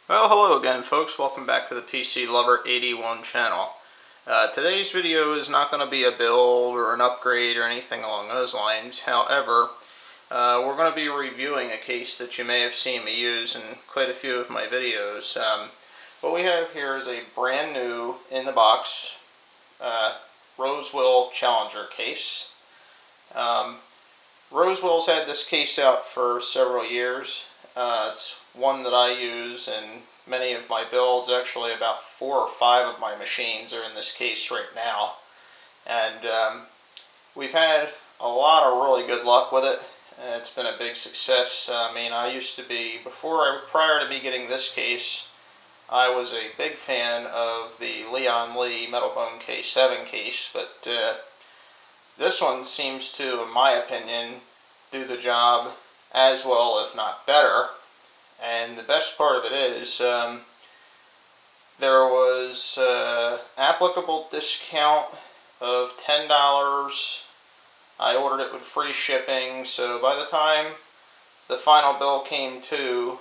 Well, hello again folks, welcome back to the PC Lover 81 channel. Today's video is not going to be a build or an upgrade or anything along those lines. However, we're going to be reviewing a case that you may have seen me use in quite a few of my videos. What we have here is a brand new, in the box, Rosewill Challenger case. Rosewill's had this case out for several years. It's one that I use in many of my builds. Actually, about 4 or 5 of my machines are in this case right now. And we've had a lot of really good luck with it. It's been a big success. I mean, I used to be, prior to me getting this case, I was a big fan of the Leon Lee Metalbone K7 case, but this one seems to, in my opinion, do the job as well, if not better. And the best part of it is there was applicable discount of $10. I ordered it with free shipping, so by the time the final bill came to,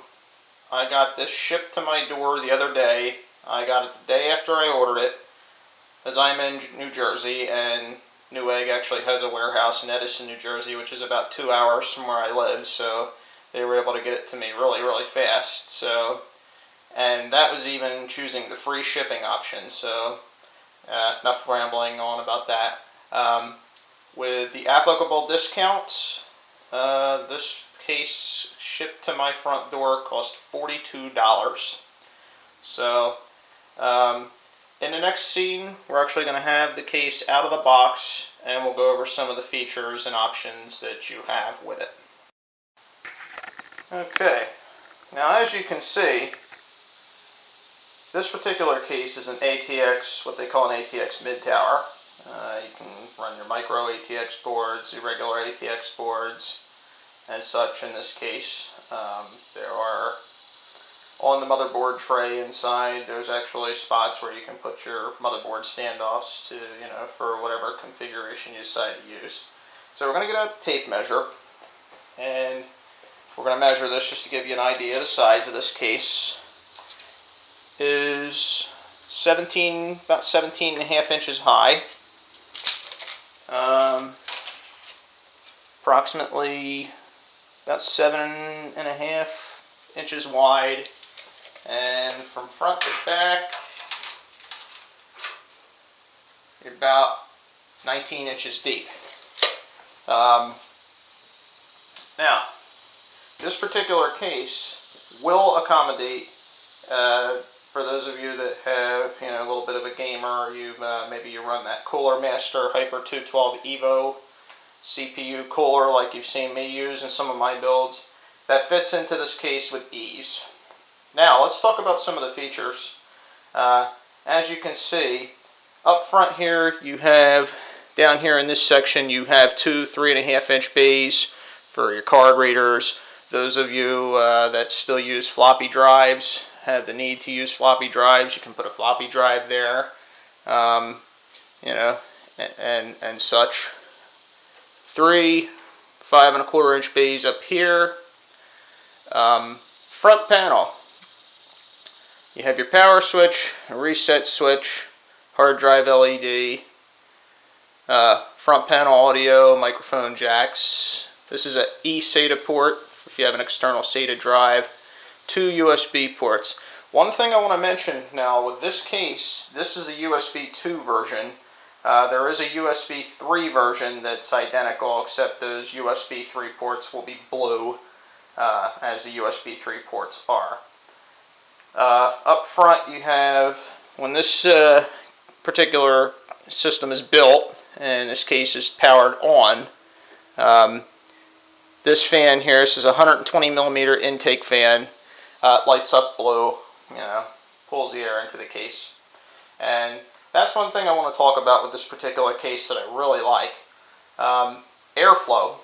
I got this shipped to my door the other day. I got it the day after I ordered it, as I'm in New Jersey, and Newegg actually has a warehouse in Edison, New Jersey, which is about 2 hours from where I live, so they were able to get it to me really, really fast. So, and that was even choosing the free shipping option, so enough rambling on about that. With the applicable discounts, this case shipped to my front door cost $42. So, in the next scene, we're actually going to have the case out of the box, and we'll go over some of the features and options that you have with it. Okay, now as you can see, this particular case is an ATX, what they call an ATX mid-tower. You can run your micro ATX boards, your regular ATX boards, and such in this case. There are, on the motherboard tray inside, there's actually spots where you can put your motherboard standoffs to, for whatever configuration you decide to use. So we're going to get a tape measure, and we're going to measure this just to give you an idea of the size of this case. Is about 17.5 inches high, approximately about 7.5 inches wide, and from front to back, about 19 inches deep. Now, this particular case will accommodate, for those of you that have, a little bit of a gamer, maybe you run that Cooler Master Hyper 212 Evo CPU cooler like you've seen me use in some of my builds, that fits into this case with ease. Now, let's talk about some of the features. As you can see, up front here, you have, down here in this section, you have 2 3.5 inch bays for your card readers. Those of you that still use floppy drives, have the need to use floppy drives, you can put a floppy drive there, and such. 3 5.25 inch bays up here. Front panel. You have your power switch, a reset switch, hard drive LED, front panel audio, microphone jacks. This is an eSATA port if you have an external SATA drive. 2 USB ports. One thing I want to mention now with this case, this is a USB 2 version. There is a USB 3 version that's identical, except those USB 3 ports will be blue, as the USB 3 ports are. Up front you have, when this particular system is built, and this case is powered on, this fan here, this is a 120 millimeter intake fan. It lights up blue, pulls the air into the case. And that's one thing I want to talk about with this particular case that I really like. Airflow.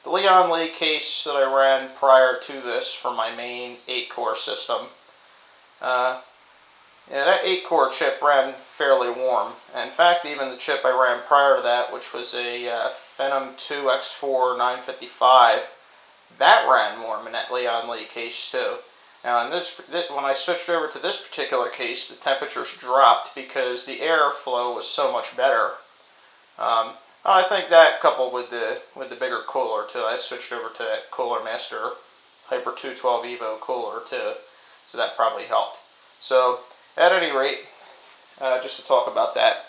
The Leon Lee case that I ran prior to this for my main 8-core system, that 8-core chip ran fairly warm. In fact, even the chip I ran prior to that, which was a Phenom 2 X4 955, that ran warm in that Leon Lee case too. Now, when I switched over to this particular case, the temperatures dropped because the airflow was so much better. I think that coupled with the bigger cooler too. I switched over to that Cooler Master Hyper 212 Evo cooler too, so that probably helped. So, at any rate, just to talk about that,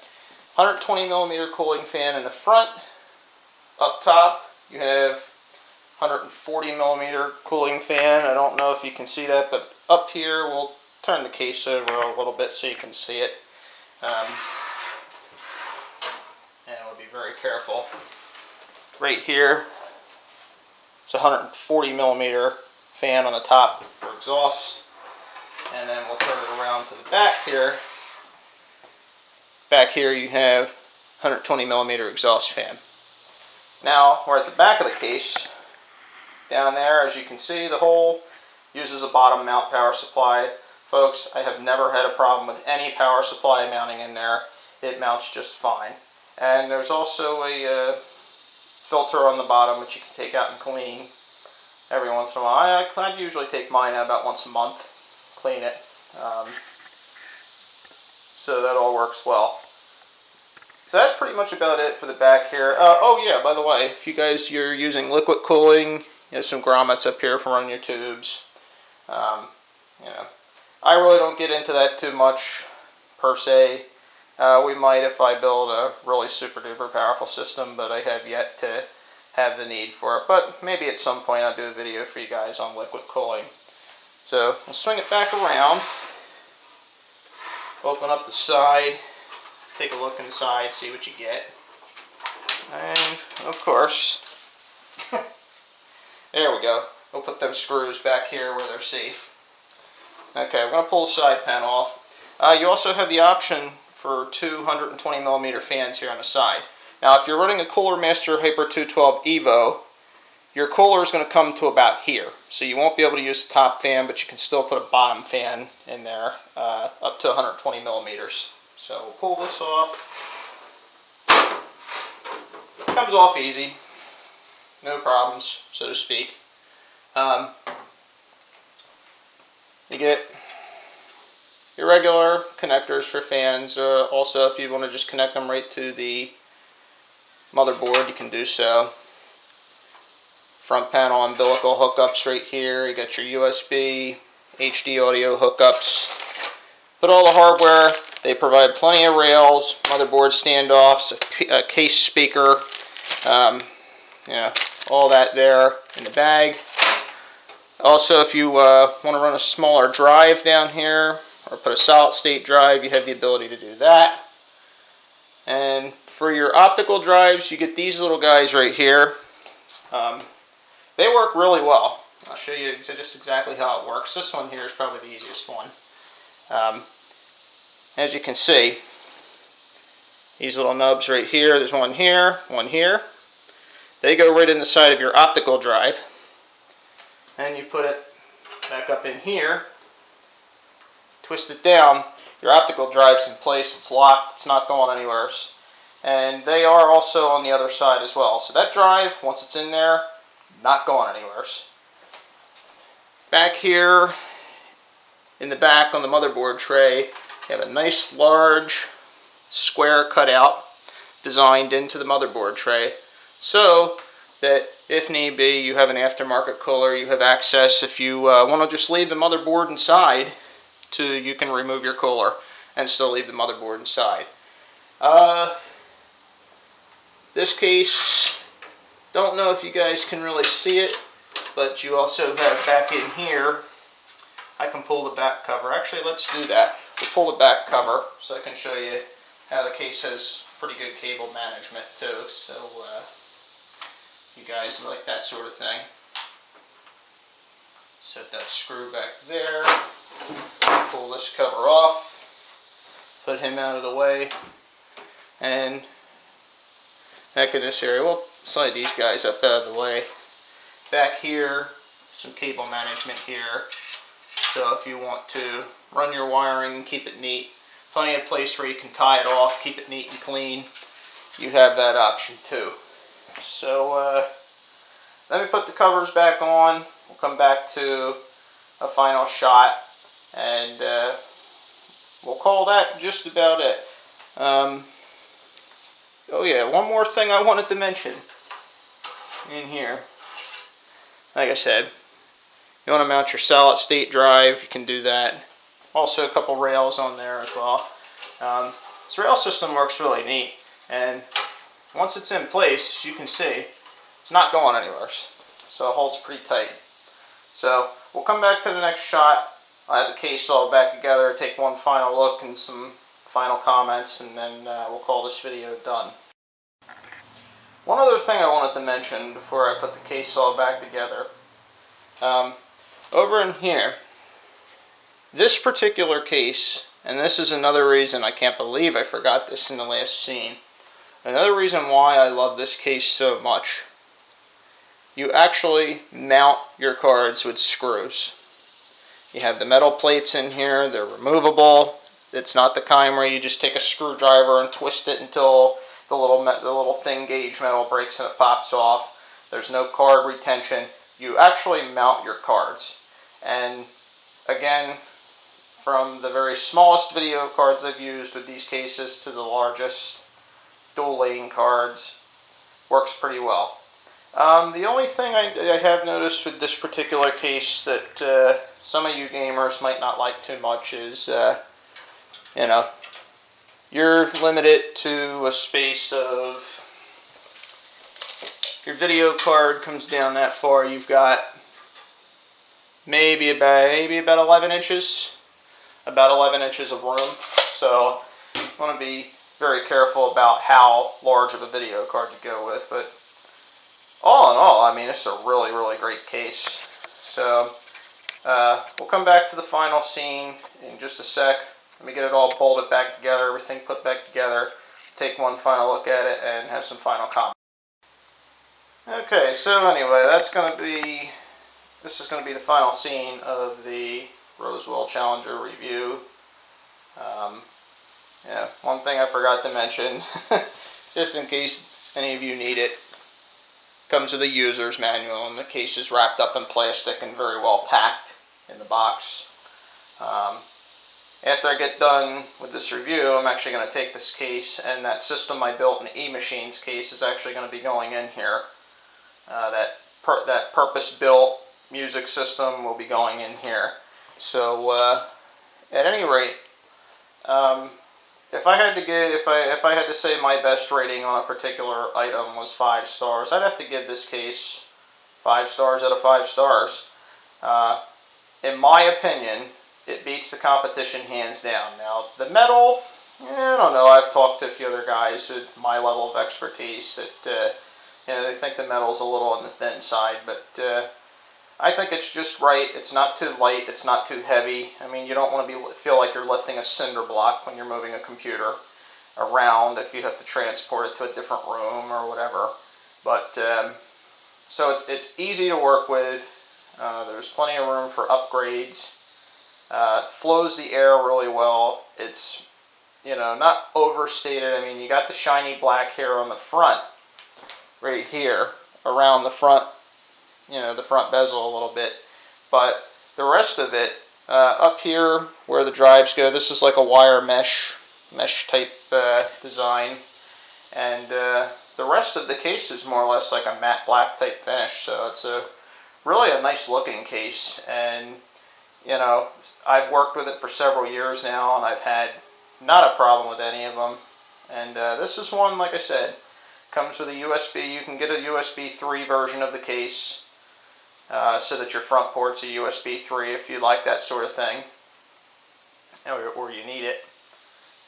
120 millimeter cooling fan in the front. Up top, you have 140 millimeter cooling fan. I don't know if you can see that, but up here, we'll turn the case over a little bit so you can see it. And we'll be very careful. Right here, it's a 140 millimeter fan on the top for exhaust. And then we'll turn it around to the back here. Back here you have 120 millimeter exhaust fan. Now we're at the back of the case. Down there, as you can see, the hole uses a bottom mount power supply. Folks, I have never had a problem with any power supply mounting in there. It mounts just fine. And there's also a filter on the bottom which you can take out and clean every once in a while. I usually take mine out about once a month, clean it. So that all works well. So that's pretty much about it for the back here. Oh yeah, by the way, if you're using liquid cooling, you have some grommets up here for running your tubes. I really don't get into that too much per se. We might if I build a really super duper powerful system, but I have yet to have the need for it. But maybe at some point I'll do a video for you guys on liquid cooling. So I'll swing it back around, open up the side, take a look inside, see what you get. And of course, there we go. We'll put them screws back here where they're safe. Okay, we're going to pull the side panel off. You also have the option for 220 millimeter fans here on the side. Now, if you're running a Cooler Master Hyper 212 Evo, your cooler is going to come to about here. So you won't be able to use the top fan, but you can still put a bottom fan in there up to 120 millimeters. So we'll pull this off. Comes off easy. No problems, so to speak. You get your regular connectors for fans. Also, if you want to just connect them right to the motherboard, you can do so. Front panel umbilical hookups right here. You got your USB, HD audio hookups. But all the hardware, they provide plenty of rails, motherboard standoffs, a case speaker, all that there in the bag. Also, if you want to run a smaller drive down here, or put a solid state drive, you have the ability to do that. And for your optical drives, you get these little guys right here. They work really well. I'll show you just exactly how it works. This one here is probably the easiest one. As you can see, these little nubs right here, there's one here, one here. They go right in the side of your optical drive. And you put it back up in here, twist it down, your optical drive's in place, it's locked, it's not going anywhere. And they are also on the other side as well. So that drive, once it's in there, not going anywhere. Back here in the back on the motherboard tray, you have a nice large square cutout designed into the motherboard tray so that if need be you have an aftermarket cooler, you have access. If you want to just leave the motherboard inside, you can remove your cooler and still leave the motherboard inside. This case, don't know if you guys can really see it, but you also have back in here, I can pull the back cover. Actually, let's do that. We'll pull the back cover so I can show you how the case has pretty good cable management too. So you guys like that sort of thing. Set that screw back there. Pull this cover off. Put him out of the way. And back in this area, we'll slide these guys up out of the way. Back here, some cable management here. So if you want to run your wiring and keep it neat, plenty of place where you can tie it off, keep it neat and clean, you have that option too. So let me put the covers back on. We'll come back to a final shot, and we'll call that just about it. Oh yeah, one more thing I wanted to mention in here. Like I said, you want to mount your solid state drive, you can do that. Also a couple rails on there as well. This rail system works really neat, and once it's in place, you can see it's not going anywhere, so it holds pretty tight. So we'll come back to the next shot. I have the case all back together, take one final look and some final comments, and then we'll call this video done. One other thing I wanted to mention before I put the case all back together. Over in here, this particular case, and this is another reason I can't believe I forgot this in the last scene. Another reason why I love this case so much. You actually mount your cards with screws. You have the metal plates in here, they're removable. It's not the kind where you just take a screwdriver and twist it until the little thin gauge metal breaks and it pops off. There's no card retention. You actually mount your cards. And again, from the very smallest video cards I've used with these cases to the largest dual lane cards, works pretty well. The only thing I have noticed with this particular case that some of you gamers might not like too much is, you know, you're limited to a space of, your video card comes down that far, you've got maybe about 11 inches, of room. So you want to be very careful about how large of a video card you go with, but all in all, I mean, it's a really, really great case. So we'll come back to the final scene in just a sec. Let me get it all bolted back together, everything put back together, take one final look at it, and have some final comments. Okay, so anyway, this is going to be the final scene of the Rosewill Challenger review. Yeah, one thing I forgot to mention, just in case any of you need it, comes with a user's manual, and the case is wrapped up in plastic and very well packed in the box. After I get done with this review, I'm actually going to take this case, and that system I built in E-Machines case is actually going to be going in here. That purpose-built music system will be going in here. So at any rate, if I had to say my best rating on a particular item was 5 stars, I'd have to give this case 5 stars out of 5 stars. In my opinion, it beats the competition hands down. Now, the metal, I don't know. I've talked to a few other guys with my level of expertise that they think the metal's a little on the thin side, but I think it's just right. It's not too light. It's not too heavy. I mean, you don't want to feel like you're lifting a cinder block when you're moving a computer around if you have to transport it to a different room or whatever. But so it's easy to work with. There's plenty of room for upgrades. Flows the air really well. It's not overstated. I mean, you got the shiny black here on the front, right here around the front. The front bezel a little bit, but the rest of it, up here where the drives go, this is like a wire mesh type design, and the rest of the case is more or less like a matte black type finish, so it's really a nice looking case, and I've worked with it for several years now, and I've had not a problem with any of them, and this is one, like I said, comes with a USB. You can get a USB 3 version of the case, so that your front port's a USB 3 if you like that sort of thing, or you need it.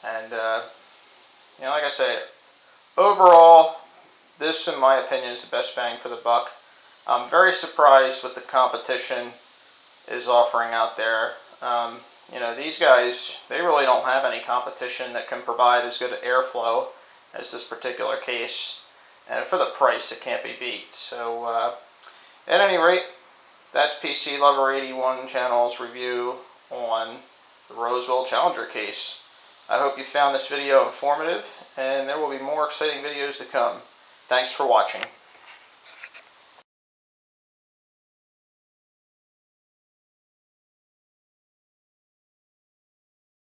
And like I say, overall, this, in my opinion, is the best bang for the buck. I'm very surprised what the competition is offering out there. These guys, they really don't have any competition that can provide as good airflow as this particular case, and for the price, it can't be beat. So at any rate, that's PC Lover 81 channel's review on the Rosewill Challenger case. I hope you found this video informative, and there will be more exciting videos to come. Thanks for watching.